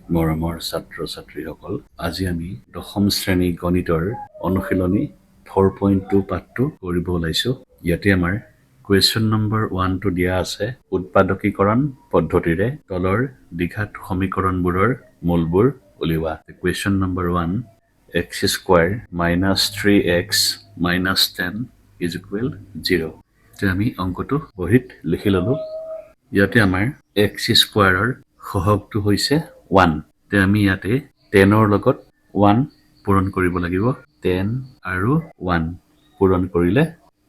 মৰমৰ ছাত্ৰ ছাত্ৰীসকল, আজি আমি দশম শ্ৰেণী গণিতৰ অনুশীলনী 4.2 পাঠটো কৰিব ওলাইছো। ইয়াতে আমাৰ কুৱেশ্যন নম্বৰ 1 টো দিয়া আছে। উৎপাদকীকৰণ পদ্ধতিৰে তলৰ দ্বিঘাত সমীকৰণবোৰৰ মূলবোৰ উলিওৱা। Question number 1, x² - 3x - 10 = 0। আমি অংকটো বহীত লিখি ললো। ইয়াতে আমাৰ x² সহগটো হৈছে 1। আমি ইয়াতে 10ৰ লগত 1 পূৰণ কৰিব লাগিব। 10 আৰু 1 পূৰণ কৰিলে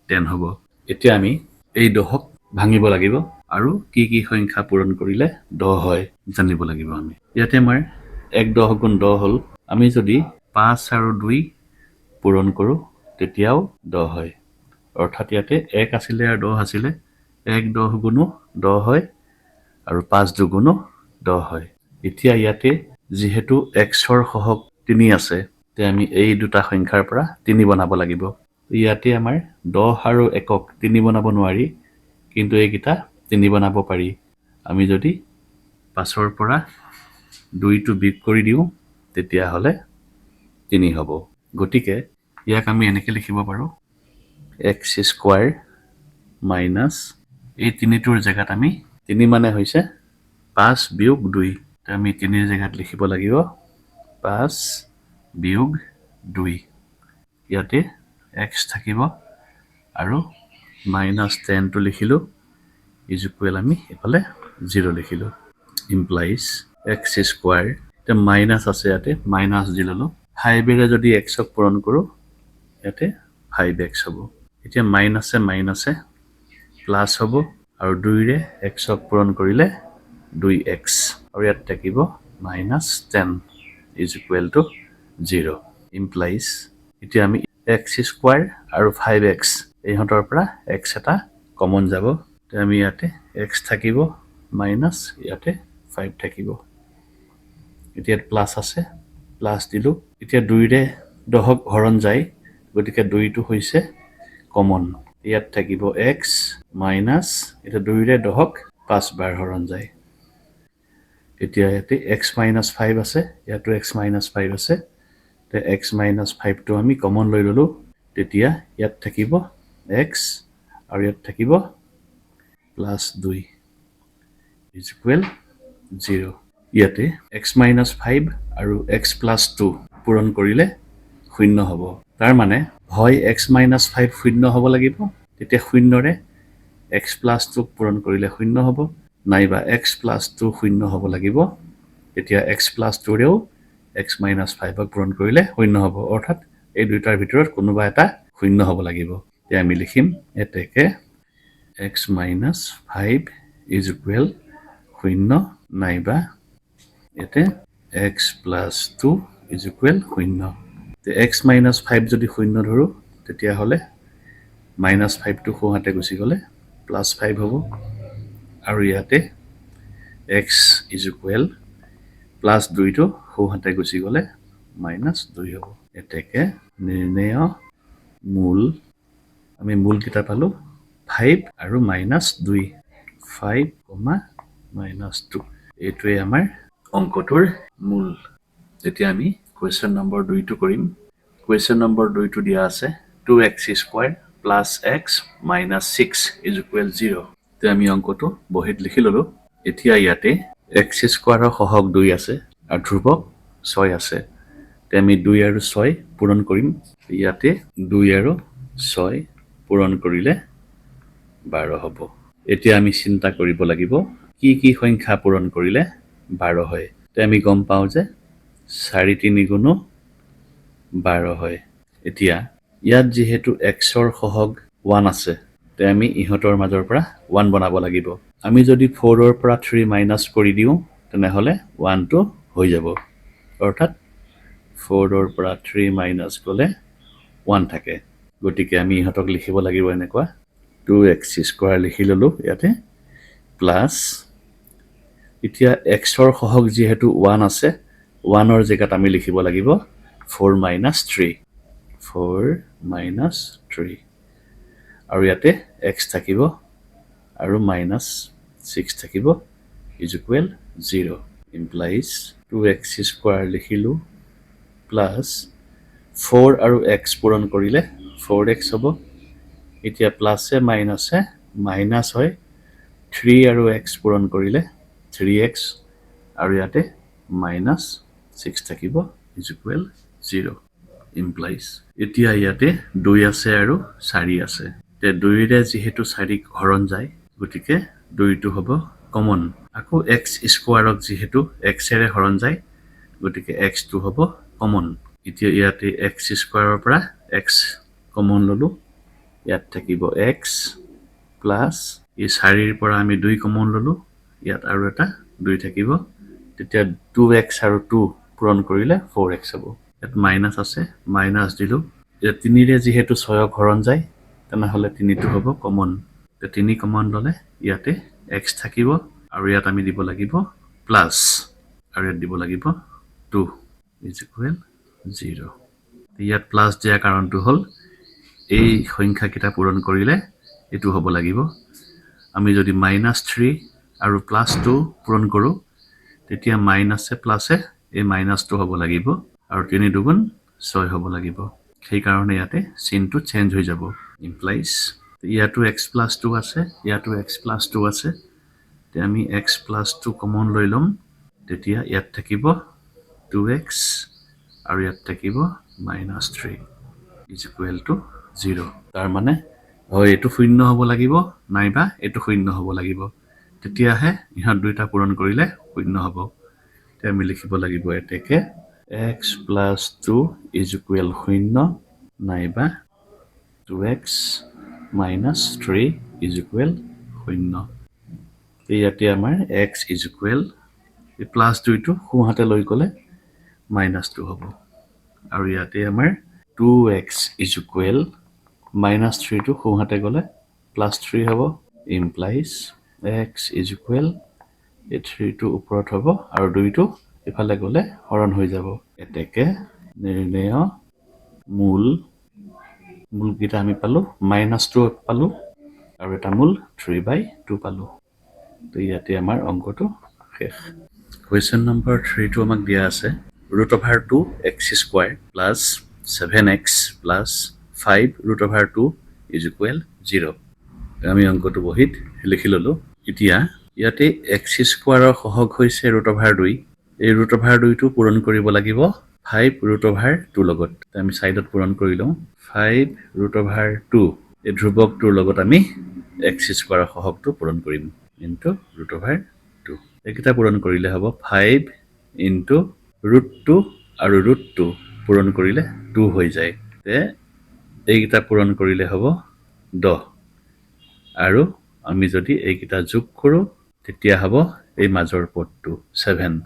10 হ'ব। এতিয়া আমি এই দহক ভাঙিব লাগিব আৰু কি কি সংখ্যা পূৰণ কৰিলে 10 হয় জানিব লাগিব আমি। ইয়াতে আমাৰ 1 10 গুণ 10 হ'ল। আমি যদি 5 আৰু 2 পূৰণ কৰোঁ তেতিয়াও 10 হয়। অৰ্থাৎ ইয়াতে 1 আছিলে আৰু 10 আছিলে। 1 10 গুণো 10 হয় আৰু 5 দুগুণো 10 হয়। এতিয়া ইয়াতে যিহেতু xৰ সহগ 3 আছে, তে আমি এই দুটা সংখ্যাৰ পৰা 3 বনাব লাগিব। ইয়াতে আমাৰ 10 আৰু 1ক 3 বনাব নোৱাৰি, কিন্তু এইকেইটা 3 বনাব পাৰি। আমি যদি 5ৰ পৰা 2টো বিয়োগ কৰি দিওঁ তেতিয়াহ'লে 3 হ'ব। গতিকে ইয়াক আমি এনেকৈ লিখিব পাৰোঁ, x² মাইনাছ এই 3টোৰ জেগাত আমি 3 মানে হৈছে 5 বিয়োগ 2। আমি 3ৰ জেগাত লিখিব লাগিব 5 বিয়োগ 2। ইয়াতে x থাকিব আৰু -10টো লিখিলোঁ = আমি এফালে 0 লিখিলোঁ। ইমপ্লাইজ x², এতিয়া মাইনাছ আছে ইয়াতে মাইনাছ দি ল'লোঁ। 5ৰে যদি xক পূৰণ কৰোঁ ইয়াতে 5x হ'ব। এতিয়া মাইনাছে মাইনাছে প্লাছ হ'ব আৰু 2ৰে xক পূৰণ কৰিলে 2x আৰু ইয়াত থাকিব -10 = 0। ইমপ্লাইজ এতিয়া আমি x² আৰু 5x ইহঁতৰ পৰা x এটা কমন যাব। আমি ইয়াতে x থাকিব মাইনাছ ইয়াতে 5 থাকিব। এতিয়া প্লাছ আছে, প্লাছ দিলোঁ। এতিয়া 2ৰে 10ক হৰণ যায়, গতিকে 2টো হৈছে কমন। ইয়াত থাকিব x মাইনাছ এতিয়া 2ৰে 10ক 5 বাৰ হৰণ যায়। এতিয়া ইয়াতে x - 5 আছে, ইয়াতো x - 5 আছে। x - 5টো আমি কমন লৈ ল'লোঁ। তেতিয়া ইয়াত থাকিব x আৰু ইয়াত থাকিব +2 = 0। ইয়াতে x - 5 আৰু x + 2 পূৰণ কৰিলে 0 হ'ব। তাৰ মানে হয় x - 5 0 হ'ব লাগিব, তেতিয়া 0ৰে x + 2 পূৰণ কৰিলে 0 হ'ব, নাইবা x + 2 0 হ'ব লাগিব, তেতিয়া x + 2ৰেও x - 5ক পূৰণ কৰিলে 0 হ'ব। অৰ্থাৎ এই দুইটাৰ ভিতৰত কোনোবা এটা 0 হ'ব লাগিব। এতিয়া আমি লিখিম এতেকে x - 5 = 0, নাইবা ইয়াতে x + 2 = 0। x - 5 যদি 0 ধৰোঁ তেতিয়াহ'লে -5টো সোঁহাতে গুচি গ'লে +5 হ'ব আৰু ইয়াতে x = +2টো সোঁহাতে গুচি গ'লে -2 হ'ব। এতেকে নিৰ্ণেয় মূল, আমি মূলকেইটা পালোঁ 5 আৰু -2। 5, -2 এইটোৱে আমাৰ অংকটোৰ মূল। এতিয়া আমি কুৱেশ্যন নম্বৰ 2টো কৰিম। কুৱেশ্যন নম্বৰ 2টো দিয়া আছে 2x² + x - 6 = 0। আমি অংকটো বহীত লিখি ল'লোঁ। এতিয়া ইয়াতে x² সহগ 2 আছে আৰু ধ্ৰুৱক 6 আছে। আমি 2 আৰু 6 পূৰণ কৰিম। ইয়াতে 2 আৰু 6 পূৰণ কৰিলে 12 হ'ব। এতিয়া আমি চিন্তা কৰিব লাগিব কি কি সংখ্যা পূৰণ কৰিলে 12 হয়। আমি গম পাওঁ যে 4 3 গুণো 12 হয়। এতিয়া ইয়াত যিহেতু xৰ সহগ 1 আছে, আমি ইহঁতৰ মাজৰ পৰা 1 বনাব লাগিব। আমি যদি 4ৰ পৰা 3 মাইনাছ কৰি দিওঁ তেনেহ'লে 1টো হৈ যাব। অৰ্থাৎ 4ৰ পৰা 3 মাইনাছ গ'লে 1 থাকে। গতিকে আমি ইহঁতক লিখিব লাগিব এনেকুৱা 2x² লিখি ল'লোঁ ইয়াতে প্লাছ, এতিয়া xৰ সহগ যিহেতু 1 আছে, 1ৰ জেগাত আমি লিখিব লাগিব 4 - 3। 4 - 3 আৰু ইয়াতে x থাকিব আৰু -6 থাকিব = 0। implies 2x square লিখিলো প্লাস 4 আৰু x পূৰণ কৰিলে 4x হ'ব এতিয়া প্লাসে মাইনাসে মাইনাস হয় 3 আৰু x পূৰণ কৰিলে 3x আৰু ইয়াতে minus 6 থাকিব is equal 0 implies এতিয়া ইয়াতে 2 আছে আৰু 4 আছে তে 2 ৰে যেহেতু 4 হৰণ যায় গতিকে 2 টো হ'ব কমন আকৌ x স্কয়াৰক যেহেতু x ৰে হৰণ যায় গতিকে x টো হ'ব কমন এতিয়া ইয়াতে x স্কয়াৰৰ পৰা x কমন ললো ইয়াত থাকিব x প্লাস এই 4 ৰ পৰা আমি 2 কমন ললো ইয়াত আৰু এটা 2 থাকিব তেতিয়া 2x আৰু 2 পূৰণ কৰিলে 4x হ'ব ইয়াত মাইনাস আছে মাইনাস দিলো এটা 3 ৰে যেহেতু 6 হৰণ যায় তেনেহলে 3 টো হ'ব কমন তে 3 কমন ললে ইয়াতে x থাকিব আৰু ইয়াত আমি দিব লাগিব প্লাস আৰু ইয়াত দিব লাগিব 2 is equal 0 ইয়াত প্লাস দিয়া কাৰণটো হল এই সংখ্যা কিটা পূৰণ কৰিলে এটো হ'ব লাগিব আমি যদি -3 আৰু +2 পূৰণ কৰো তেতিয়া মাইনাসে প্লাসে এই মাইনাসটো হ'ব লাগিব আৰু 3 দুগুণ 6 হ'ব লাগিব সেই কাৰণে ইয়াতে চিনটো চেঞ্জ হৈ যাব implies ইয়াতো x + 2 আছে ইয়াতো x + 2 আছে তে আমি x + 2 কমন লৈ লম তেতিয়া ইয়াত থাকিব 2x আৰু ইয়াত থাকিব -3 is equal to 0 তাৰ মানে হয় এটো শূন্য হ'ব লাগিব নাইবা এটো শূন্য হ'ব লাগিব তেতিয়াহে ইহত দুইটা পূৰণ কৰিলে শূন্য হ'ব তে আমি লিখিব লাগিব এতেকে x + 2 is equal 0 নাইবা 2x - 3 is equal 0 ইয়াতে আমাৰ x is equal এই +2 টো খুহাতে লৈ গলে -2 হ'ব আৰু ইয়াতে আমাৰ 2x is equal -3 টো খুহাতে গলে +3 হ'ব implies x is equal 3 টো ওপৰত হ'ব আৰু 2 টো ইফালে গলে হৰণ হৈ যাব এতেকে নিৰ্ণয় মূল গিটা আমি পালো -2 পালো আৰু এটা মূল 3/2 পালো তো ইয়াতে আমাৰ অংকটো শেষ কোৱেশ্চন নম্বৰ 3 টো আমাক দিয়া আছে √2x² + 7x + 5 √2 is equal 0 আমি অংকটো বহিত লিখি ললো এতিয়া ইয়াতে x² ৰ সহগ হৈছে √2 এই √2 টো পূৰণ কৰিব লাগিব 5 √2 লগত আমি সাইডত পূৰণ কৰি লম 5 √2 এই ধ্ৰুৱকটোৰ লগত আমি x² ৰ সহগটো পূৰণ কৰিম ইনটু √2 এইটা পূৰণ কৰিলে হ'ব 5 ইনটু √2 আৰু √2 পূৰণ কৰিলে 2 হৈ যায় তে এইটা পূৰণ কৰিলে হ'ব 10 আৰু আমি যদি এইটা যোগ কৰো তেতিয়া হ'ব এই মাজৰ পদটো 7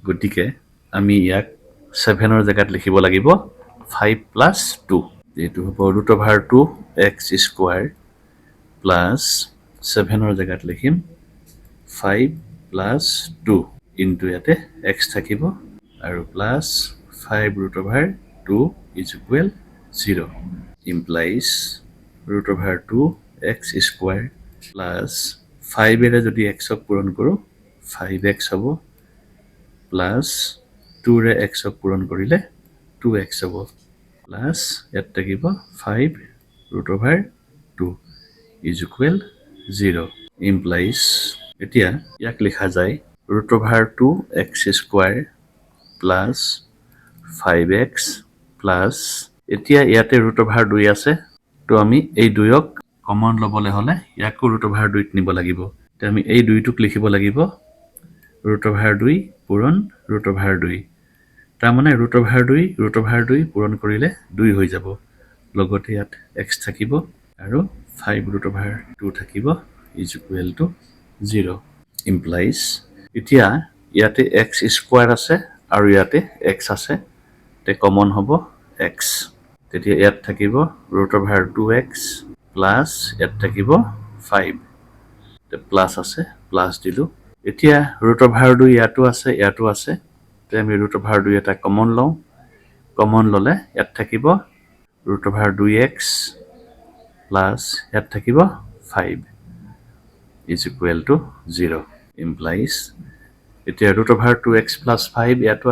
গতিকে আমি ইয়াক 7 ৰ জায়গাত লিখিব লাগিব 5 + 2 এটো হ'ব √2x² plus 7 ৰ জায়গাত লিখিম 5 plus 2 into ইয়াতে x থাকিব আৰু plus 5 √2 is equal 0 implies √2x² plus 5 এৰে যদি x ক পূৰণ কৰো 5x হ'ব plus 2 ৰে x ক পূৰণ কৰিলে 2x হ'ব plus ইয়াত থাকিব 5 √2 is equal 0 implies এতিয়া ইয়াক লিখা যায় √2x² plus 5x plus এতিয়া ইয়াতে √2 আছে তো আমি এই 2ক কমন লবলে হলে ইয়াকো √2 নিব লাগিব তে আমি এই 2টোক লিখিব লাগিব √2 পূৰণ √2 তাৰ মানে √2 পূৰণ কৰিলে 2 হৈ যাব লগতে ইয়াত x থাকিব আৰু 5 √2 থাকিব is equal to 0 implies এতিয়া ইয়াতে x² আছে আৰু ইয়াতে x আছে তে কমন হ'ব x তেতিয়া ইয়াত থাকিব √2x প্লাস ইয়াত থাকিব 5 তে প্লাস আছে প্লাস দিলো এতিয়া √2 ইয়াতো আছে তে আমি √2 এটা কমন লওঁ কমন ললে ইয়াত থাকিব √2x plus ইয়াত থাকিব 5 is equal to 0 implies এতিয়া ৰুট অভাৰ 2x প্লাছ 5 ইয়াতো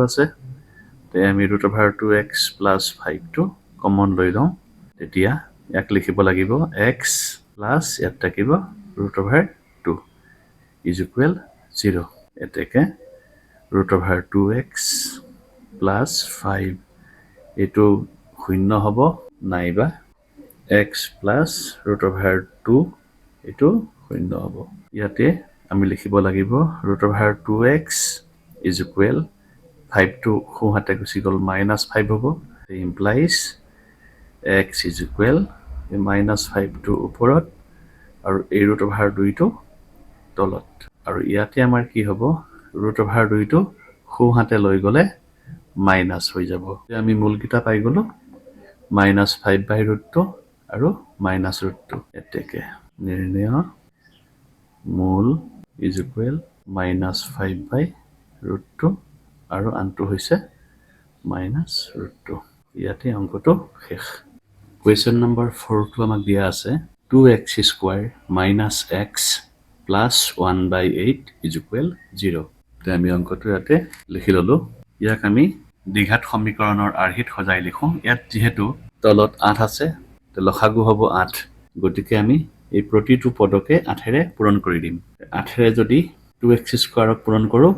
আছে তে আমি ৰুট অভাৰ 2x প্লাছ 5টো কমন লৈ লওঁ তেতিয়া ইয়াক লিখিব লাগিব x প্লাছ ইয়াত থাকিব ৰুট অভাৰ 2 ইজ ইকুৱেল 0 এতেকে ৰুট অভাৰ 2x প্লাছ 5 এইটো শূন্য হ'ব নাইবা x প্লাছ ৰুট অভাৰ 2 এইটো শূন্য হ'ব ইয়াতে আমি লিখিব লাগিব root over 2x is equal 5 টো সোঁহাতে গুচি গ'ল -5 হ'ব ইমপ্লাইজ x ইজ ইকুৱেল -5 টো ওপৰত আৰু এই ৰুট অভাৰ 2 টো তলত আৰু ইয়াতে আমাৰ কি হ'ব ৰুট অভাৰ 2 টো সোঁহাতে লৈ গ'লে মাইনাছ হৈ যাব আমি মূলকেইটা পাই গ'লো -5/√2 আৰু -√2 এতেকে নিৰ্ণয় মূল ইজ ইকুৱেল -5/√2 আৰু আনটো হৈছে -√2 ইয়াতে অংকটো শেষ কুৱেশ্যন নম্বৰ 4 টো আমাক দিয়া আছে 2x square - x plus 1/8 is equal 0 তে আমি অংকটো ইয়াতে লিখি ললো ইয়াক আমি দ্বিঘাত সমীকৰণৰ আৰ্হিত সজাই লিখো ইয়াত যেহেতু তলত 8 আছে তে লসাগু হ'ব 8 গতিকে আমি এই প্ৰতিটো পদকে 8 ৰে পূৰণ কৰি দিম 8 ৰে যদি 2x স্কয়াৰক পূৰণ কৰো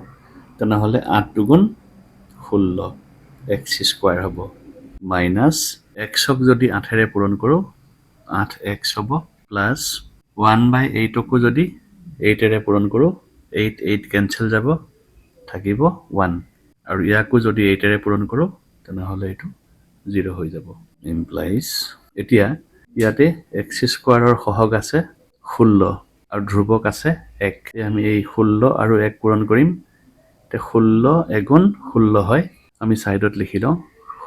তেনেহলে 8 দুগুণ 16 x স্কয়াৰ হ'ব মাইনাস x ক যদি 8 ৰে পূৰণ কৰো 8x হ'ব প্লাস 1/8 কো যদি 8 ৰে পূৰণ কৰো 8 কেনসেল যাব থাকিব 1 আৰু ইয়াকো যদি 8 ৰে পূৰণ কৰো তেনেহলে এটো 0 হৈ যাব ইমপ্লাইজ এতিয়া ইয়াতে x স্কয়াৰৰ সহগ আছে 16 আৰু ধ্ৰুবক আছে 1 আমি এই 16 আৰু 1 পূৰণ কৰিম তে 16 এগুণ 16 হয় আমি সাইডত লিখি লওঁ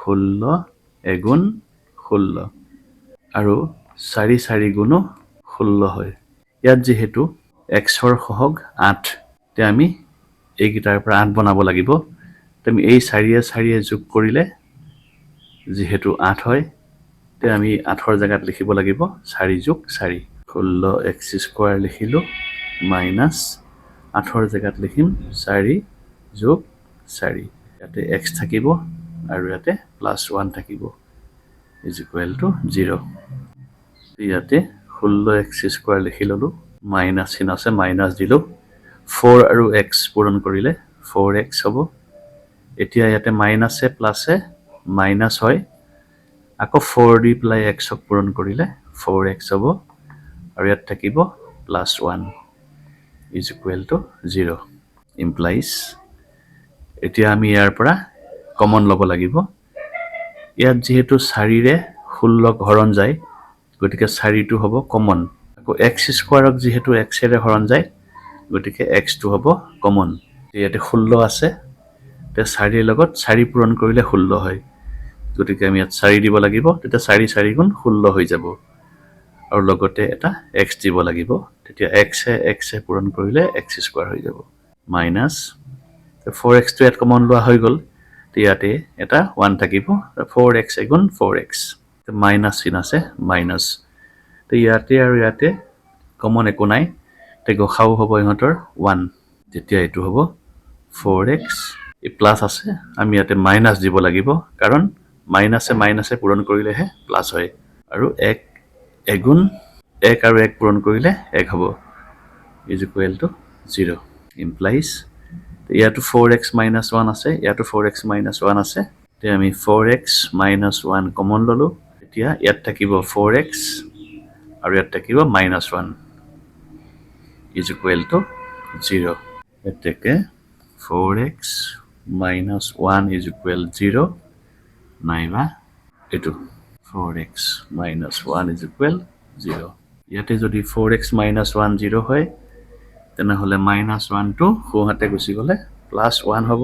16 এগুণ 16 আৰু 4 4 গুণ 16 হয় ইয়াত যেহেতু x ৰ সহগ 8 তে আমি এই গিটাৰ পৰা 8 বনাব লাগিব তুমি এই 4 যোগ কৰিলে যেহেতু 8 হয় তে আমি 8 ৰ জায়গাত লিখিব লাগিব 4 যোগ 4 16 x স্কয়াৰ লিখিলো মাইনাস 8 ৰ জায়গাত লিখিম 4 যোগ 4 ইয়াতে x থাকিব আৰু ইয়াতে +1 থাকিব ইজ ইকুৱেল টু 0 ইয়াতে 16x স্কয়াৰ লিখি ললো মাইনাস চিন আছে মাইনাস দিলো 4 আৰু x পূৰণ কৰিলে 4x হ'ব এতিয়া ইয়াতে মাইনাসে প্লাসে মাইনাস হয় আকৌ 4 দি প্লাই x ক পূৰণ কৰিলে 4x হ'ব আৰু ইয়াত থাকিব +1 ইজ ইকুৱেল টু 0 ইমপ্লাইজ এতিয়া আমি ইয়াৰ পৰা কমন লব লাগিব ইয়াত যেহেতু 4 ৰে 16 হৰণ যায় গতিকে 4 টো হ'ব কমন আকৌ x স্কয়াৰক যেহেতু x ৰে হৰণ যায় গতিকে x টো হ'ব কমন ইয়াতে 16 আছে তে 4 ৰ লগত 4 পূৰণ কৰিলে 16 হয় গতিকে আমি ইয়াত 4 দিব লাগিব তেতিয়া 4 4 গুণ 16 হৈ যাব আৰু লগতে এটা x দিব লাগিব তেতিয়া x এ পূৰণ কৰিলে x স্কয়াৰ হৈ যাব মাইনাস 4x টো এট কমন লোৱা হৈ গল ইয়াতে এটা 1 থাকিব 4x গুণ 4x তে মাইনাস চিন আছে মাইনাস তে ইয়াতে আৰু ইয়াতে কমন একো নাই তে গখাও হ'ব ইহঁতৰ 1 তেতিয়া এটো হ'ব 4x এই প্লাস আছে আমি ইয়াতে মাইনাস দিব লাগিব কাৰণ মাইনাসে পূৰণ কৰিলেহে প্লাস হয় আৰু 1 এগুণ 1 আৰু 1 পূৰণ কৰিলে 1 হ'ব ইজ ইকুৱেল টু 0 ইমপ্লাইজ ইয়াতো 4x - 1 আছে ইয়াতো 4x - 1 আছে তে আমি 4x - 1 কমন ললো এতিয়া ইয়াত থাকিব 4x আৰু ইয়াত থাকিব -1 ইজ ইকুৱেল টু 0 এতেকে 4x - 1 ইজ ইকুৱেল 0 নাইবা এটো 4x - 1 ইজ ইকুৱেল 0 ইয়াতে যদি 4x - 1 0 হয় তেনেহলে -1 টো সোঁহাতে গুচি গলে +1 হ'ব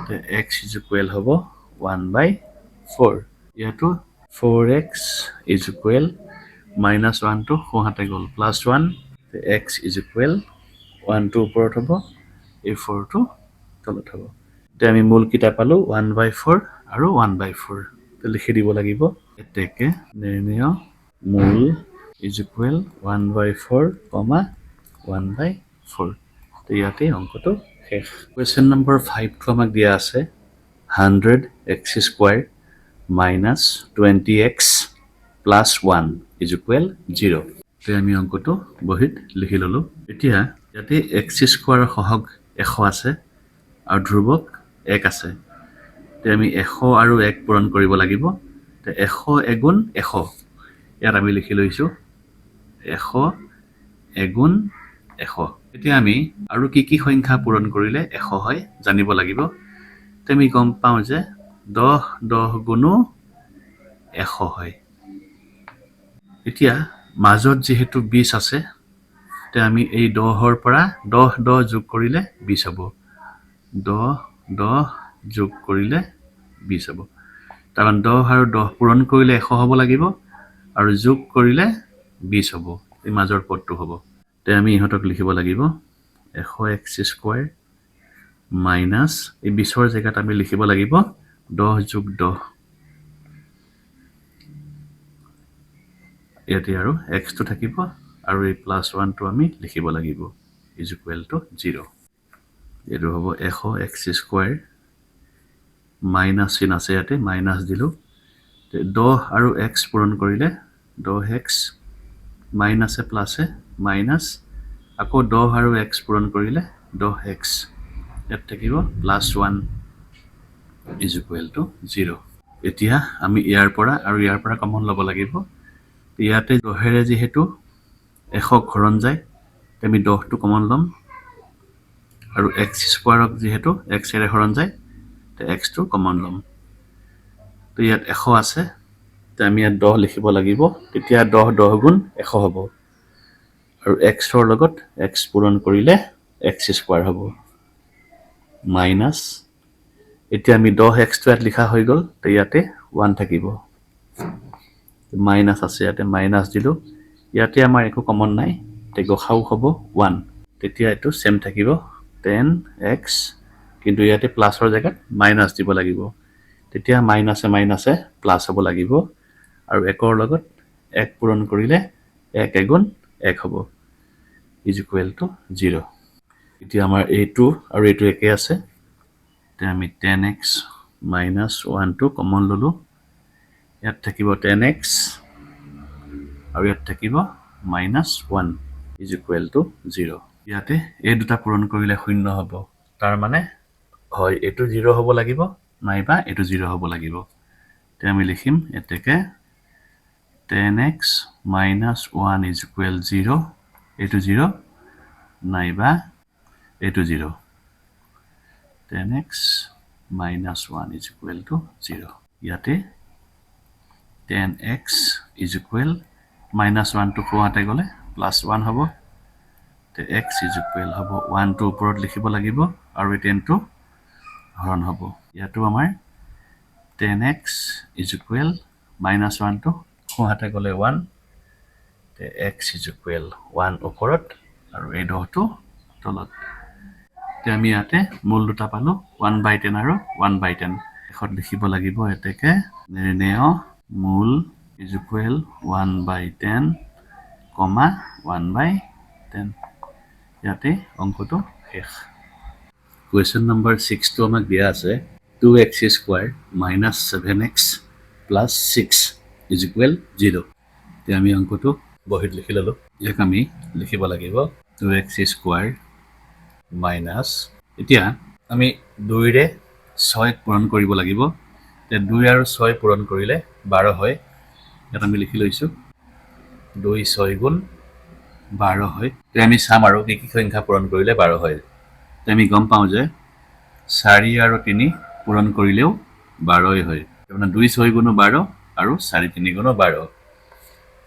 তে x ইজ ইকুৱেল হ'ব 1/4 ইয়াতো 4x ইজ ইকুৱেল -1 টো সোঁহাতে গল +1 তে x ইজ ইকুৱেল 1 টো ওপৰত হ'ব এই 4 টো তলত হ'ব তে আমি মূল কিটা পালো 1/4 আৰু 1/4 তে লিখি দিব লাগিব এতেকে নিৰ্ণয় মূল ইজ ইকুৱেল 1/4, 1/4 তে ইয়াতে অংকটো শেষ কুৱেশ্যন নম্বৰ 5টো আমাক দিয়া আছে 100x square minus 20x plus 1 is equal 0 তে আমি অংকটো বহিত লিখি ললো এতিয়া ইয়াতে x স্কয়াৰ সহগ 100 আছে আৰু ধ্ৰুৱক 1 আছে তে আমি 100 আৰু 1 পূৰণ কৰিব লাগিব তে 100 এগুণ 100 ইয়াত আমি লিখি লৈছো 100 এগুণ 100 এতিয়া আমি আৰু কি সংখ্যা পূৰণ কৰিলে 100 হয় জানিব লাগিব তে আমি গম পাওঁ যে 10 গুণো 100 হয় এতিয়া মাজত যেহেতু 20 আছে তে আমি এই 10 পৰা 10 যোগ কৰিলে 20 হ'ব 10 যোগ কৰিলে 20 হ'ব কাৰণ 10 আৰু 10 পূৰণ কৰিলে 100 হ'ব লাগিব আৰু যোগ কৰিলে 20 হ'ব এই মাজৰ পদটো হ'ব তে আমি ইহতক লিখিব লাগিব 100x স্কয়াৰ মাইনাস এই 20ৰ জায়গাত আমি লিখিব লাগিব 10 যোগ 10 ইয়াতে আৰু x টো থাকিব আৰু এই +1 টো আমি লিখিব লাগিব is equal to 0 এটো হ'ব 100x স্কয়াৰ মাইনাস চিন আছে ইয়াতে মাইনাস দিলো তে 10 আৰু x পূৰণ কৰিলে 10x মাইনাসে প্লাসে মাইনাস আকৌ 10 আৰু x পূৰণ কৰিলে 10x ইয়াত থাকিব +1 is equal to 0 এতিয়া আমি ইয়াৰ পৰা কমন ল'ব লাগিব ইয়াতে 10 ৰে যেহেতু 100 ঘৰণ যায় তে আমি 10 টো কমন ল'ম আৰু x স্কয়াৰক যেহেতু x ৰে হৰণ যায় তে x টো কমন ল'ম তো ইয়াত 100 আছে তে আমি ইয়াত 10 লিখিব লাগিব তেতিয়া 10 গুণ 100 হ'ব আৰু x ৰ লগত x পূৰণ কৰিলে x স্কয়াৰ হ'ব মাইনাস এতিয়া আমি 10x টো ইয়াত লিখা হৈ গল তে ইয়াতে 1 থাকিব মাইনাস আছে ইয়াতে মাইনাস দিলো ইয়াতে আমাৰ একো কমন নাই তে গখাও হ'ব 1 তেতিয়া এটো সেম থাকিব 10x কিন্তু ইয়াতে প্লাসৰ জায়গাত মাইনাস দিব লাগিব তেতিয়া মাইনাসে প্লাস হ'ব লাগিব আৰু 1 ৰ লগত 1 পূৰণ কৰিলে 1 এগুণ 1 হ'ব is equal to 0 এতিয়া আমাৰ a2 আৰু a2 একে আছে তে আমি 10x minus 1 টো কমন ললো ইয়াত থাকিব 10x আৰু ইয়াত থাকিব -1 is equal to 0 ইয়াতে এই দুটা পূৰণ কৰিলে শূন্য হ'ব তাৰ মানে হয় এটো 0 হ'ব লাগিব নাইবা এটো 0 হ'ব লাগিব তে আমি লিখিম এতেকে 10x -1 is equal 0 এটো 0 নাইবা এটো 0 10x -1 is equal to 0 ইয়াতে 10x is equal -1 টো কোৱাতে গলে +1 হ'ব তে x is equal হ'ব 1 টো ওপৰত লিখিব লাগিব আৰু 10 টো হৰণ হ'ব ইয়াতো আমাৰ 10x is equal -1 টো কোৱাতে গলে 1 তে x is equal 1 ওপৰত আৰু এই 10 টো তলত তে আমি ইয়াতে মূল দুটা পালো 1/10 আৰু 1/10 এখন লিখিব লাগিব এতেকে নিৰ্ণয় মূল is equal 1/10 1/10 ইয়াতে অংকটো শেষ কুৱেশ্যন নম্বৰ 6 টো আমাক দিয়া আছে 2x square -7x + 6 is equal 0 তে আমি অংকটো বহিত লিখি ললো ইয়াক আমি লিখিব লাগিব 2x স্কয়াৰ মাইনাস এতিয়া আমি 2 ৰে 6 পূৰণ কৰিব লাগিব তে 2 আৰু 6 পূৰণ কৰিলে 12 হয় এটা আমি লিখি লৈছো 2 6 গুণ 12 হয় তে আমি চাম আৰু কি সংখ্যা পূৰণ কৰিলে 12 হয় তে আমি গম পাওঁ যে 4 আৰু 3 পূৰণ কৰিলেও 12 হয় মানে 2 6 গুণ 12 আৰু 4 3 গুণ 12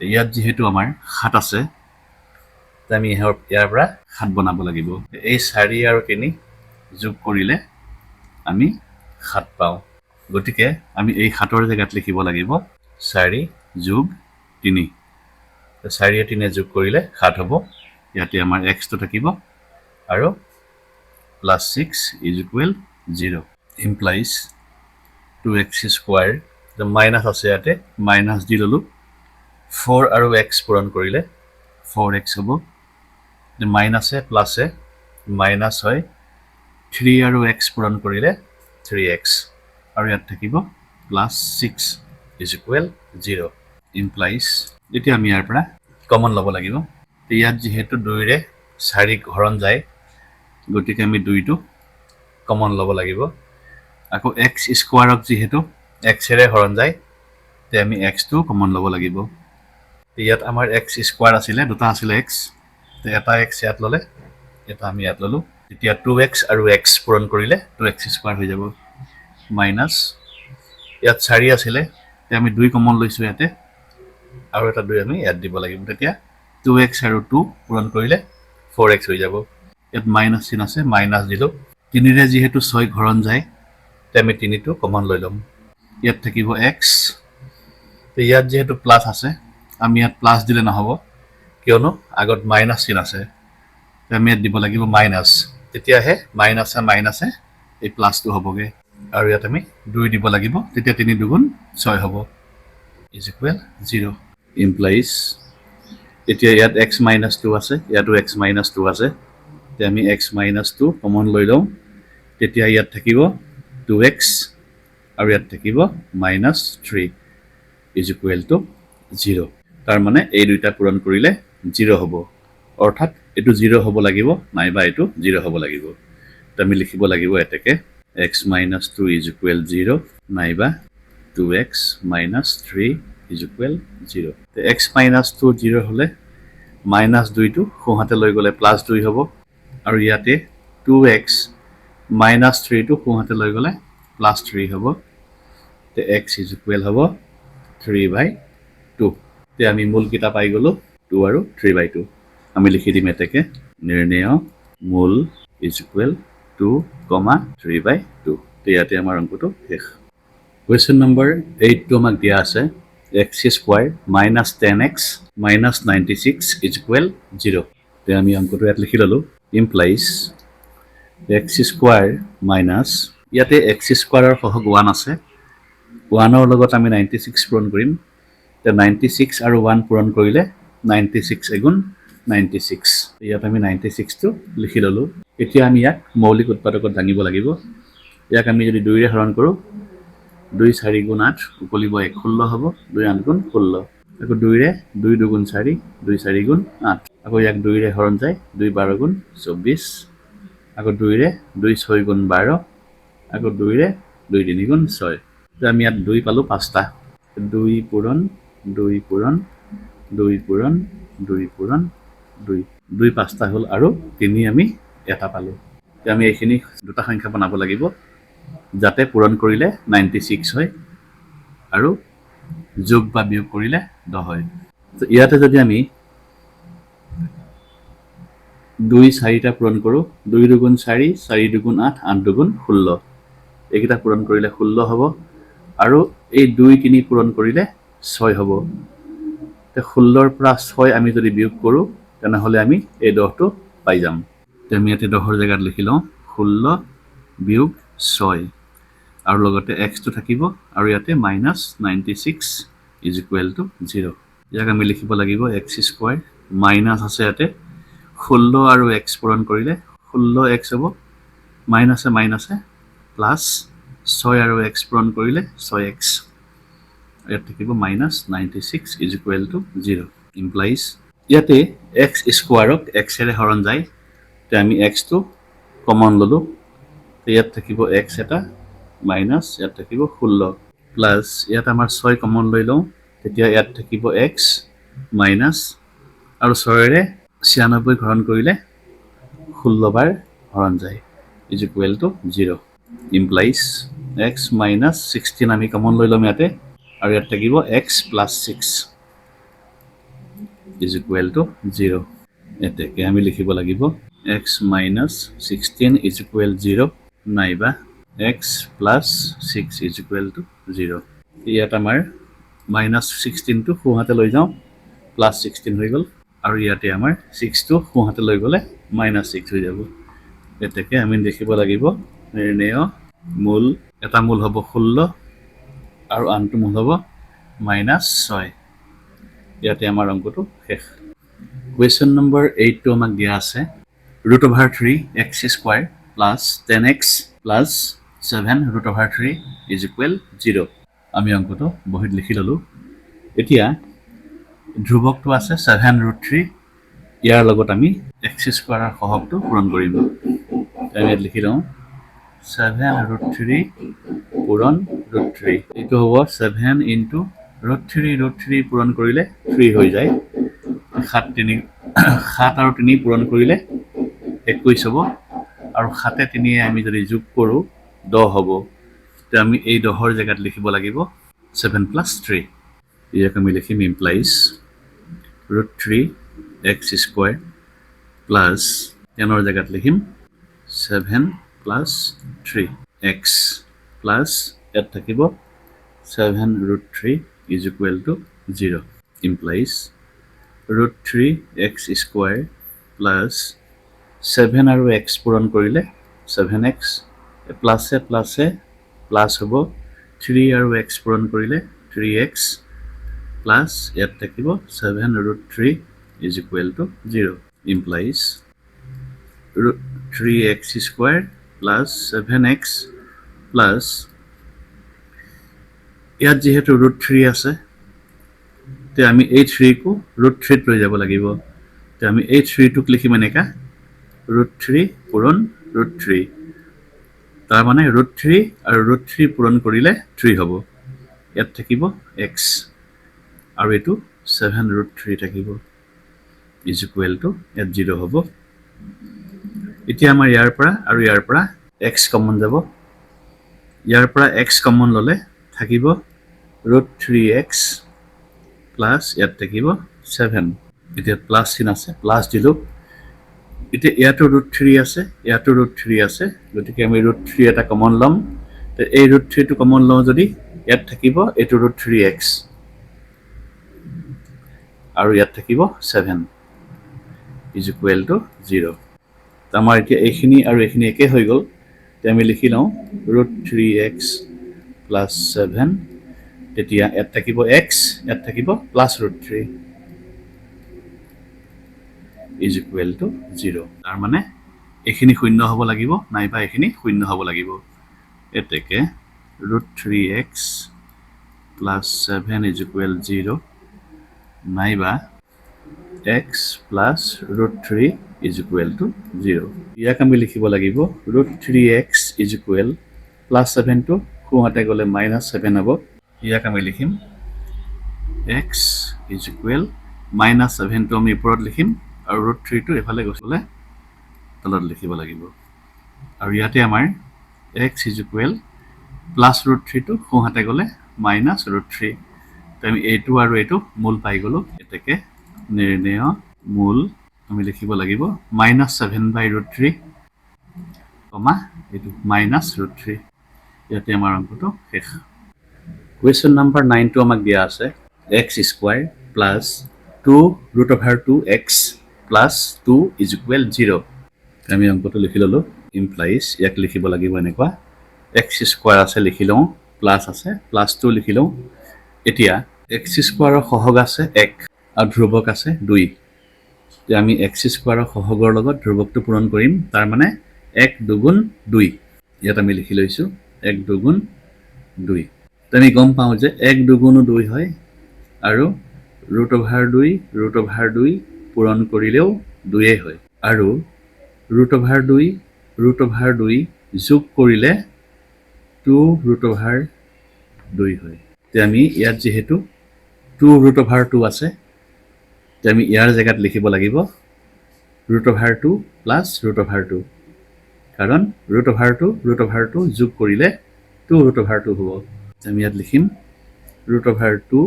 ইয়াত যেহেতু আমাৰ 7 আছে তে আমি ইয়াৰ পৰা 7 বনাব লাগিব এই 4 আৰু 3 যোগ কৰিলে আমি 7 পাওঁ গতিকে আমি এই 7ৰ জায়গাত লিখিব লাগিব 4 যোগ 3 4 3 যোগ কৰিলে 7 হ'ব ইয়াতে আমাৰ x টো থাকিব আৰু +6 is equal 0 implies 2x square the minus আছে ইয়াতে মাইনাস দি ললো 4 আৰু x পূৰণ কৰিলে 4x হ'ব the minus A plus A minus হয় 3 আৰু x পূৰণ কৰিলে 3x আৰু ইয়াত থাকিব +6 ইজ ইকুৱেল 0 ইমপ্লাইজ এতিয়া আমি ইয়াৰ পৰা কমন ল'ব লাগিব ইয়াত যিহেতু 2ৰে 4 হৰণ যায় গতিকে আমি 2টো কমন ল'ব লাগিব আকৌ x স্কোৱাৰক যিহেতু x এৰে হৰণ যায় তে আমি x টো কমন ল'ব লাগিব ইয়াত আমাৰ x স্কোৱাৰ আছিলে দুটা আছিলে x তে এটা x ইয়াত ল'লে এটা আমি ইয়াত ল'লো এতিয়া 2x আৰু x পূৰণ কৰিলে 2x স্কোৱাৰ হৈ যাব মাইনাছ ইয়াত 4 আছিলে তে আমি 2 কমন লৈছো ইয়াতে আৰু এটা 2 আমি ইয়াত দিব লাগিব তেতিয়া 2x আৰু 2 পূৰণ কৰিলে 4x হৈ যাব ইয়াত মাইনাছ চিন আছে মাইনাছ দিলো 3 ৰে যেহেতু 6 হৰণ যায় তে আমি 3 টো কমন লৈ লম ইয়াত থাকিব x তে ইয়াত যেহেতু প্লাস আছে আমি ইয়াত প্লাস দিলে নহব কিয়নো আগত মাইনাছ চিন আছে তে আমি ইয়াত দিব লাগিব মাইনাছ তেতিয়াহে মাইনাছে এই প্লাসটো হ'বগে আৰু ইয়াত আমি 2 দিব লাগিব তেতিয়া 3 দুগুণ 6 হ'ব ইজ ইকুৱেল 0 ইমপ্লাইজ এতিয়া ইয়াত x - 2 আছে ইয়াতো x - 2 আছে তে আমি x - 2 কমন লৈ লওঁ তেতিয়া ইয়াত থাকিব 2x আৰু ইয়াত থাকিব -3 ইজ ইকুৱেল টু 0 তাৰ মানে এই দুইটা পূৰণ কৰিলে 0 হ'ব অৰ্থাৎ এটো 0 হ'ব লাগিব নাইবা এটো 0 হ'ব লাগিব তে আমি লিখিব লাগিব এটাকে x - 2 ইজ ইকুৱেল 0 নাইবা 2x - 3 ইজ ইকুৱেল 0 তে x - 2 0 হলে -2 টো সোঁহাতে লৈ গলে +2 হ'ব আৰু ইয়াতে 2x - 3 টো সোঁহাতে লৈ গলে +3 হ'ব তে x ইজ ইকুৱেল হ'ব 3/2 তে আমি মূল কিটা পাই গলো 2 আৰু 3/2 আমি লিখি দিম এটাকে নিৰ্ণয় মূল ইজ ইকুৱেল 2, 3/2 তে ইয়াতে আমাৰ অংকটো শেষ কোৱেশ্চন নম্বৰ 8 টো আমাক দিয়া আছে x square -10x -96 is equal 0 তে আমি অংকটো ইয়াত লিখি ললো ইমপ্লাইজ x স্কয়াৰ মাইনাস ইয়াতে x স্কয়াৰৰ সহগ 1 আছে 1 ৰ লগত আমি 96 পূৰণ কৰিম তে 96 আৰু 1 পূৰণ কৰিলে 96 এগুণ 96 ইয়াত আমি 96 টো লিখি ললো এতিয়া আমি ইয়াক মৌলিক উৎপাদকত দাঙিব লাগিব ইয়াক আমি যদি 2 ৰে হৰণ কৰো 2 4 গুণ 8 উকলিব 1 16 হ'ব 2 8 গুণ 16 আকৌ 2 ৰে 2 2 গুণ 4 2 4 গুণ 8 আকৌ ইয়াক 2 ৰে হৰণ যায় 2 12 গুণ 24 আকৌ 2 ৰে 2 6 গুণ 12 আকৌ 2 ৰে 2 3 গুণ 6 তে আমি ইয়াত 2 পালো 5টা 2 পূৰণ 2 পূৰণ 2 পূৰণ 2 পূৰণ 2 2 5টা হল আৰু 3 আমি এটা পালো তে আমি এইখিনি দুটা সংখ্যা বনাব লাগিব যাতে পূৰণ কৰিলে 96 হয় আৰু যোগ বা বিয়োগ কৰিলে 10 হয় তো ইয়াতে যদি আমি 2 4টা পূৰণ কৰো 2 2 গুণ 4 4 2 গুণ 8 8 2 গুণ 16 এইকেইটা পূৰণ কৰিলে 16 হ'ব আৰু এই 2 3 পূৰণ কৰিলে 6 হ'ব তে 16 ৰ পৰা 6 আমি যদি বিয়োগ কৰো তেনহলে আমি এই 10 টো পাই যাম তে আমি ইয়াতে 10 ৰ জায়গাত লিখি লওঁ 16 বিয়োগ 6 আৰু লগতে x টো থাকিব আৰু ইয়াতে -96 ইজ ইকুৱেল টু 0 ইয়াক আমি লিখিব লাগিব x স্কয়াৰ মাইনাস আছে ইয়াতে 16 আৰু x পূৰণ কৰিলে 16x হ'ব মাইনাসে প্লাস 6 আৰু x পূৰণ কৰিলে 6x ইয়াত থাকিব -96 ইজ ইকুৱেল টু 0 ইমপ্লাইজ ইয়াতে x স্কয়াৰক x এৰে হৰণ যায় তে আমি x টো কমন ললো তে ইয়াত থাকিব x এটা মাইনাস ইয়াত থাকিব 16 প্লাস ইয়াত আমাৰ 6 কমন লৈ লওঁ তেতিয়া ইয়াত থাকিব x মাইনাস আৰু 6 ৰে 96 হৰণ কৰিলে 16 বাৰ হৰণ যায় is equal to 0 implies x minus 16 আমি কমন লৈ লম ইয়াতে আৰু ইয়াত থাকিব x plus 6 is equal to 0 এতেকে আমি লিখিব লাগিব x minus 16 is equal 0 নাইবা x plus 6 is equal to 0 ইয়াত আমাৰ minus 16 টো সোঁহাতে লৈ যাওঁ plus 16 হৈ গল আৰু ইয়াতে আমাৰ 6 টো সোঁহাতে লৈ গলে minus 6 হৈ যাব এতেকে আমি দেখিব লাগিব নিৰ্ণয় মূল এটা মূল হ'ব 16 আৰু আনটো মূল হ'ব -6 ইয়াতে আমাৰ অংকটো শেষ কোৱেশ্চন নম্বৰ 8 টো আমাক দিয়া আছে root over 3 x square plus 10x plus 7 root over 3 is equal 0 আমি অঙ্কটো বহিত লিখি ললো এতিয়া ধ্ৰুৱকটো আছে 7 root 3 ইয়াৰ লগত আমি x square ৰ সহগটো পূৰণ কৰিম আমি লিখি লওঁ 7 root 3 পূৰণ root 3 এইটো হ'ব 7 into root 3 পূৰণ কৰিলে 3 হৈ যায় 7 আৰু 3 পূৰণ কৰিলে 21 হ'ব আৰু 7 এ 3 এ আমি যদি যোগ কৰো 10 হ'ব তে আমি এই 10 ৰ জায়গাত লিখিব লাগিব 7 plus 3 ইয়াক আমি লিখিম implies root 3 x square plus 10 ৰ জায়গাত লিখিম 7 plus 3 x plus ইয়াত থাকিব 7 root 3 is equal to 0 implies root 3 x square plus 7 আৰু x পূৰণ কৰিলে 7x plus হ'ব 3 আৰু x পূৰণ কৰিলে 3x plus ইয়াত থাকিব 7 root 3 is equal to 0 implies root 3x square plus 7x plus ইয়াত যেহেতু root 3 আছে তে আমি এই 3 কো root 3 লৈ যাব লাগিব তে আমি এই 3 টোক লিখিম এনেকা root 3 পূৰণ root 3 তাৰ মানে root 3 আৰু root 3 পূৰণ কৰিলে 3 হ'ব ইয়াত থাকিব x আৰু এটো 7 root 3 থাকিব is equal to at 0 হ'ব এতিয়া আমাৰ ইয়াৰ পৰা x কমন যাব ইয়াৰ পৰা x কমন ললে থাকিব root 3x plus ইয়াত থাকিব 7 এতিয়া প্লাস চিন আছে প্লাস দিলো এতিয়া ইয়াতো root 3 আছে ইয়াতো root 3 আছে গতিকে আমি root 3 এটা কমন লম তে এই root 3 টো কমন লও যদি ইয়াত থাকিব এটো root 3x আৰু ইয়াত থাকিব 7 is equal to 0 আমাৰ এতিয়া এইখিনি আৰু এইখিনি একে হৈ গল তে আমি লিখি লও root 3x plus 7 তেতিয়া ইয়াত থাকিব x ইয়াত থাকিব plus root 3 is equal to 0 তাৰ মানে এইখিনি শূন্য হ'ব লাগিব নাইবা এইখিনি শূন্য হ'ব লাগিব এতেকে root 3x plus 7 is equal 0 নাইবা x plus root 3 is equal to 0 ইয়াক আমি লিখিব লাগিব root 3x is equal plus 7 to কোহাতে গলে minus 7 হ'ব ইয়াক আমি লিখিম x is equal minus 7 to আমি ওপৰত লিখিম আৰু root 3 টো এফালে গছলে তলত লিখিব লাগিব আৰু ইয়াতে আমাৰ x is equal plus root 3 টো কোহাতে গলে minus root 3 তো আমি এইটো আৰু এইটো মূল পাই গলো এতেকে নিৰ্ণয় মূল আমি লিখিব লাগিব minus 7 by root 3 কমা এইটো minus root 3 ইয়াতে আমাৰ অংকটো শেষ question number 9 টো আমাক দিয়া আছে x square plus 2 root over 2x plus 2 is equal 0 আমি অংকটো লিখি ললো implies ইয়াক লিখিব লাগিব এনেকুৱা x square আছে লিখি লও প্লাস আছে প্লাস 2 লিখি লও এতিয়া x square ৰ সহগ আছে 1 আৰু ধ্ৰুৱক আছে 2 তে আমি x square ৰ সহগৰ লগত ধ্ৰুৱকটো পূৰণ কৰিম তাৰ মানে 1 দুগুণ 2 ইয়াত আমি লিখি লৈছো 1 দুগুণ 2 আমি গম পাও যে 1 দুগুণ 2 হয় আৰু root over 2 পূৰণ কৰিলেও 2 এ হয় আৰু root over 2 যোগ কৰিলে 2 root over 2 হয় তে আমি ইয়াত যেহেতু 2 root over 2 আছে তে আমি ইয়াৰ জায়গাত লিখিব লাগিব root over 2 plus root over 2 কাৰণ root over 2 যোগ কৰিলে 2 root over 2 হ'ব আমি ইয়াত লিখিম root over 2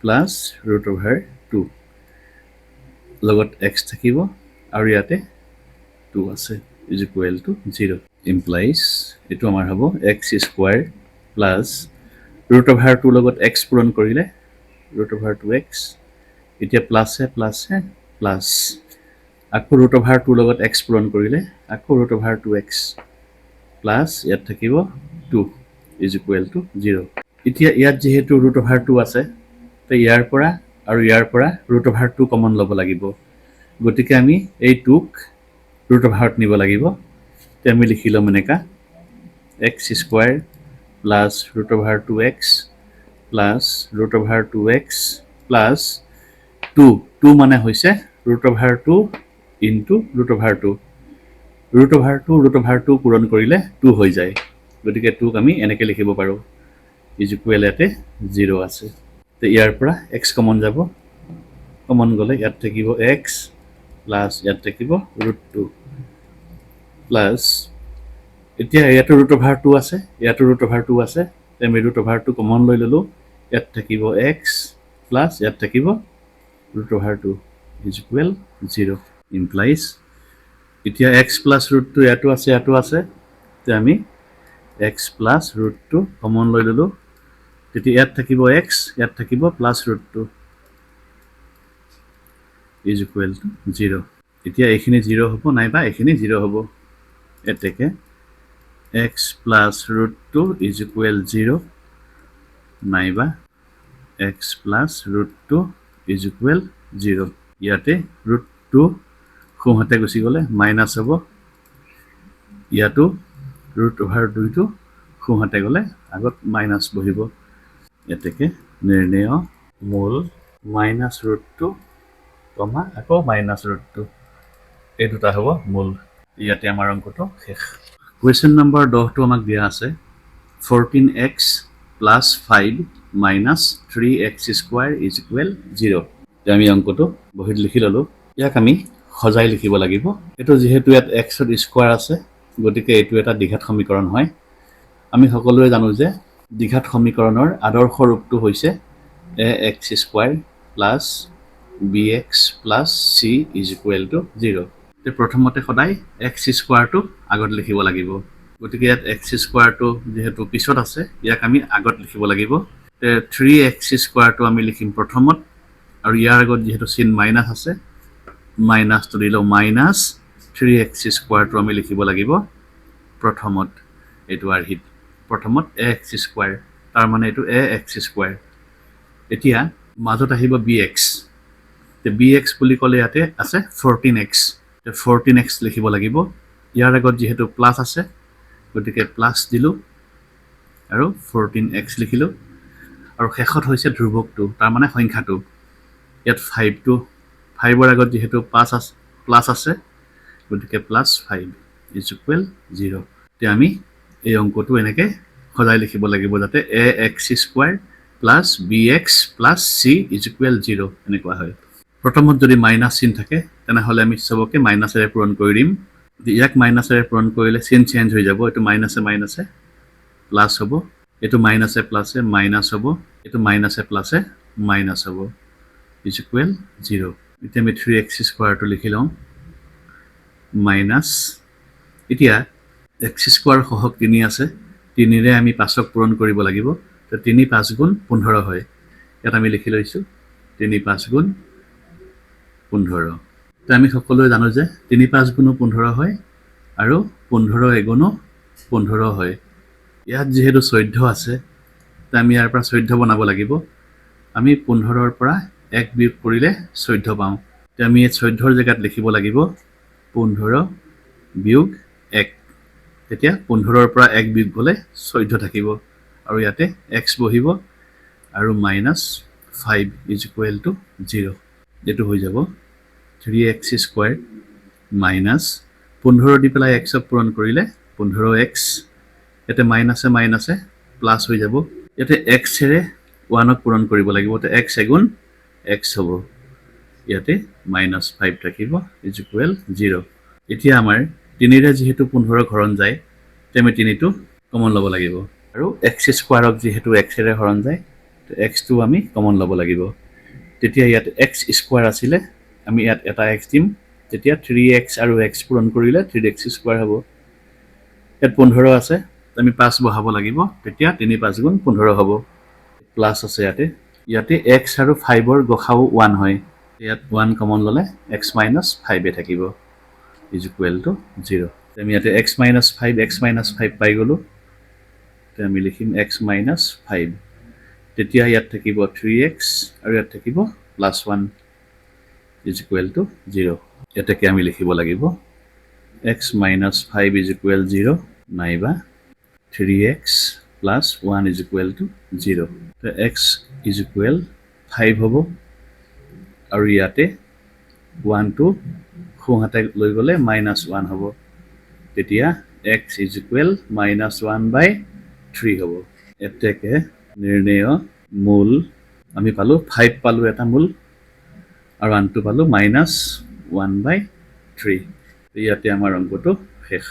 plus root over 2 লগত x থাকিব আৰু ইয়াতে 2 আছে is equal to 0 implies এটো আমাৰ হ'ব x square plus root over 2 লগত x পূৰণ কৰিলে root over 2x এতিয়া প্লাস প্লাস আকৌ root over 2 লগত x পূৰণ কৰিলে আকৌ root over 2x প্লাস ইয়াত থাকিব 2 is equal to 0 এতিয়া ইয়াত যেহেতু root over 2 আছে তে ইয়াৰ পৰা আৰু ইয়াৰ পৰা root over 2 কমন লব লাগিব গতিকে আমি এই 2ক ৰুট অভাৰত নিব লাগিব তে আমি লিখি ল'ম এনেকা x square plus root over 2x plus root over 2x plus 2 মানে হৈছে root over 2 into root over 2 root over 2 পূৰণ কৰিলে 2 হৈ যায় গতিকে 2ক আমি এনেকৈ লিখিব পাৰোঁ ইজ ইকুৱেল ইয়াতে 0 আছে তে ইয়াৰ পৰা x কমন যাব কমন গ'লে ইয়াত থাকিব x প্লাছ ইয়াত থাকিব ৰুট 2 প্লাছ এতিয়া ইয়াতো ৰুট অভাৰ 2 আছে ইয়াতো ৰুট অভাৰ 2 আছে তে আমি ৰুট অভাৰ 2 কমন লৈ ল'লোঁ ইয়াত থাকিব x প্লাছ ইয়াত থাকিব root over 2 is equal 0 implies এতিয়া x প্লাছ ৰুট 2 ইয়াতো আছে তে আমি x প্লাছ ৰুট 2 কমন লৈ ল'লোঁ তেতিয়া ইয়াত থাকিব x ইয়াত থাকিব plus root 2 is equal to 0 এতিয়া এইখিনি 0 হ'ব নাইবা এইখিনি 0 হ'ব এতেকে x plus root 2 is equal 0 নাইবা x plus root 2 is equal 0 ইয়াতে root 2 খুঁহতে গুচি গ'লে মাইনাছ হ'ব ইয়াতো root over 2 টো খুঁহতে গ'লে আগত মাইনাছ বহিব এতেকে নিৰ্ণয় মূল মাইনাছ root 2 কমা আকৌ মাইনাছ root 2 এই দুটা হ'ব মূল ইয়াতে আমাৰ অংকটো শেষ Question number 10 to আমাক দিয়া আছে 14x plus 5 minus 3x square is equal 0 তে আমি অংকটো বহিত লিখি ললো ইয়াক আমি সজাই লিখিব লাগিব এটো যেহেতু ইয়াত x ৰ স্কয়াৰ আছে গতিকে এটো এটা দ্বিঘাত সমীকৰণ হয় আমি সকলোৱে জানো যে দ্বিঘাত সমীকৰণৰ আদৰ্শ ৰূপটো হৈছে ax square plus bx plus c is equal to 0 তে প্ৰথমতে সদায় x স্কয়াৰ টো আগত লিখিব লাগিব গতিকে ইয়াত x স্কয়াৰ টো যেহেতু পিছত আছে ইয়াক আমি আগত লিখিব লাগিব তে 3x স্কয়াৰ টো আমি লিখিম প্ৰথমত আৰু ইয়াৰ আগত যেহেতু চিন মাইনাস আছে মাইনাস তো দিলো মাইনাস 3x স্কয়াৰ টো আমি লিখিব লাগিব প্ৰথমত এটো আৰহিত প্ৰথমত ax স্কয়াৰ তাৰ মানে এটো ax স্কয়াৰ এতিয়া মাজত আহিব bx তে bx বুলি ক'লে ইয়াতে আছে 14x 14x লিখিব লাগিব ইয়াৰ আগত যেহেতু প্লাস আছে গতিকে প্লাস দিলো আৰু 14x লিখিলো আৰু শেষত হৈছে ধ্ৰুৱকটো তাৰ মানে সংখ্যাটো ইয়াত 5 টো 5 ৰ আগত যেহেতু প্লাস আছে গতিকে প্লাস 5 ইজ ইকুৱেল 0 তে আমি এই অংকটো এনেকে সজাই লিখিব লাগিব যাতে ax square plus bx plus c is equal 0 এনেকুৱা হয় প্ৰথমত যদি মাইনাস চিন থাকে তেনে হলে আমি সবকে মাইনাসেৰে পূৰণ কৰি দিম ইয়াক মাইনাসেৰে পূৰণ কৰিলে চিন চেঞ্জ হৈ যাব এটো মাইনাসে মাইনাসে প্লাস হ'ব এটো মাইনাসে প্লাসে মাইনাস হ'ব এটো মাইনাসে প্লাসে মাইনাস হ'ব ইজ ইকুৱেল 0 এতিয়া আমি 3x স্কয়াৰ টো লিখি লম মাইনাস এতিয়া x স্কয়াৰ সহক 3 আছে 3 ৰে আমি 5ক পূৰণ কৰিব লাগিব তো 3 5 গুণ 15 হয় ইয়াত আমি লিখি লৈছো 3 5 গুণ 15 তো আমি সকলোৱে জানো যে 3 5 গুণ 15 হয় আৰু 15 এগুণ 15 হয় ইয়াত যেহেতু 14 আছে তো আমি ইয়াৰ পৰা 14 বনাব লাগিব আমি 15 ৰ পৰা 1 বিয়োগ কৰিলে 14 পাওঁ তো আমি এই 14 ৰ জায়গাত লিখিব লাগিব 15 বিয়োগ 1 তেতিয়া 15 ৰ পৰা 1 বিয়োগ হলে 14 থাকিব আৰু ইয়াতে x বহিব আৰু -5 ইজ ইকুৱেল টু 0 যেটো হৈ যাব 3x স্কয়াৰ মাইনাস 15 দি পেলাই x ক পূৰণ কৰিলে 15x এতে মাইনাসে মাইনাসে প্লাস হৈ যাব এতে x ৰে 1 ক পূৰণ কৰিব লাগিব তে x এগুণ x হ'ব ইয়াতে -5 থাকিব ইজ ইকুৱেল 0 এতিয়া আমাৰ 3 ৰে যেহেতু 15 হৰণ যায় তেমে 3 টো কমন ল'ব লাগিব আৰু x স্কয়াৰক যেহেতু x ৰে হৰণ যায় তে x টো আমি কমন ল'ব লাগিব তেতিয়া ইয়াত x স্কয়াৰ আছিল আমি ইয়াত এটা x দিম তেতিয়া 3x আৰু x পূৰণ কৰিলে 3x স্কয়াৰ হ'ব ইয়াত 15 আছে আমি 5 বহাব লাগিব তেতিয়া 3 5 গুণ 15 হ'ব প্লাস আছে ইয়াতে x আৰু 5 ৰ গখাও 1 হয় ইয়াত 1 কমন ললে x - 5 এ থাকিব ইজ ইকুৱেল টু 0 আমি ইয়াতে x - 5 x - 5 পাই গলো তে আমি লিখিম x - 5 তেতিয়া ইয়াত থাকিব 3x আৰু ইয়াত থাকিব +1 is equal to 0 এটাকে আমি লিখিব লাগিব x minus 5 is equal 0 নাইবা 3x plus 1 is equal to 0 তো x is equal 5 হ'ব আৰু ইয়াতে 1 to খুহাতে লৈ গলে minus 1 হ'ব তেতিয়া x is equal minus 1 by 3 হ'ব এতেকে নিৰ্ণয় মূল আমি পালো 5 পালো এটা মূল আৰু আনটো পালো minus 1 by 3 ইয়াতে আমাৰ অংকটো শেষ